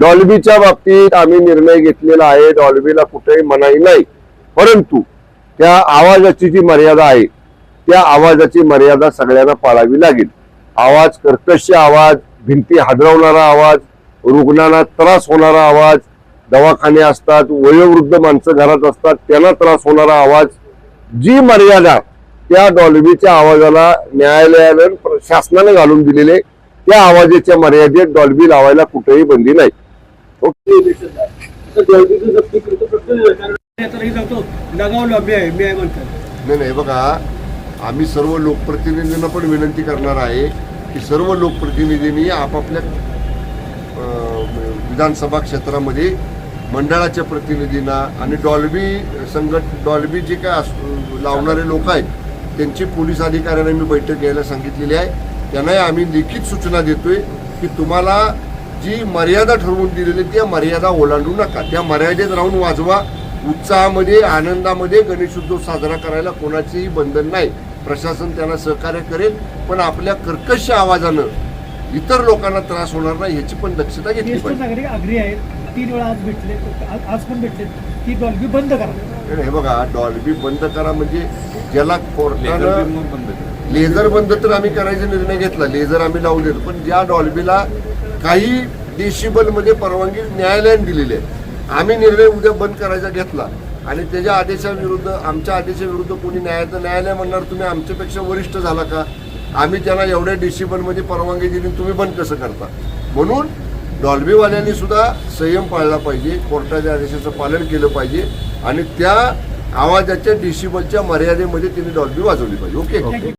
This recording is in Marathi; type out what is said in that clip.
डॉल्बीच्या बाबतीत आम्ही निर्णय घेतलेला आहे, डॉल्बीला कुठेही मनाई नाही, परंतु त्या आवाजाची जी मर्यादा आहे त्या आवाजाची मर्यादा सगळ्यांना पाळावी लागेल। आवाज कर्कश आवाज, भिंती हादरवणारा आवाज, रुग्णांना त्रास होणारा आवाज, दवाखाने असतात, वयोवृद्ध माणसं घरात असतात त्यांना त्रास होणारा आवाज, जी मर्यादा त्या डॉल्बीच्या आवाजाला न्यायालयाने शासनाने घालून दिलेले त्या आवाजाच्या मर्यादेत डॉल्बी लावायला कुठेही बंदी नाही। नाही बघा, आम्ही सर्व लोकप्रतिनिधींना पण विनंती करणार आहे की सर्व लोकप्रतिनिधींनी आपापल्या विधानसभा क्षेत्रामध्ये मंडळाच्या प्रतिनिधींना आणि डॉल्बी जे काय लावणारे लोक आहेत त्यांची पोलीस अधिकाऱ्यांना मी बैठक घ्यायला सांगितलेली आहे। त्यांनाही आम्ही लिखित सूचना देतोय की तुम्हाला जी मर्यादा ठरवून दिलेली त्या मर्यादा ओलांडू नका, त्या मर्यादेत राहून वाजवा। उत्साहामध्ये आनंदामध्ये गणेशोत्सव साजरा करायला कोणाचेही बंधन नाही, प्रशासन त्यांना सहकार्य करेल, पण आपल्या कर्कश आवाजानं इतर लोकांना त्रास होणार नाही याची पण दक्षता घेतली पाहिजे। आग्रही आहेत, 3 वेळा आज पण भेटले की डॉल्बी बंद करा। हे बघा, डॉल्बी बंद करा म्हणजे ज्याला कोर्टानं लेझर बंद तर आम्ही करायचा निर्णय घेतला, लेझर आम्ही लावून देतो, पण ज्या डॉल्बीला काही डेसिबल मध्ये परवानगी न्यायालयाने दिलेली आहे, आम्ही निर्णय उद्या बंद करायचा घेतला आणि त्याच्या आदेशाविरुद्ध आमच्या आदेशाविरुद्ध कोणी न्यायालय म्हणणार तुम्ही आमच्यापेक्षा वरिष्ठ झाला का, आम्ही त्यांना एवढ्या डेसिबल मध्ये परवानगी दिली तुम्ही बंद कसं करता। म्हणून डॉल्बीवाल्यांनी सुद्धा संयम पाळला पाहिजे, कोर्टाच्या आदेशाचं पालन केलं पाहिजे आणि त्या आवाजाच्या डेसिबलच्या मर्यादेमध्ये त्यांनी डॉल्बी वाजवली पाहिजे। ओके।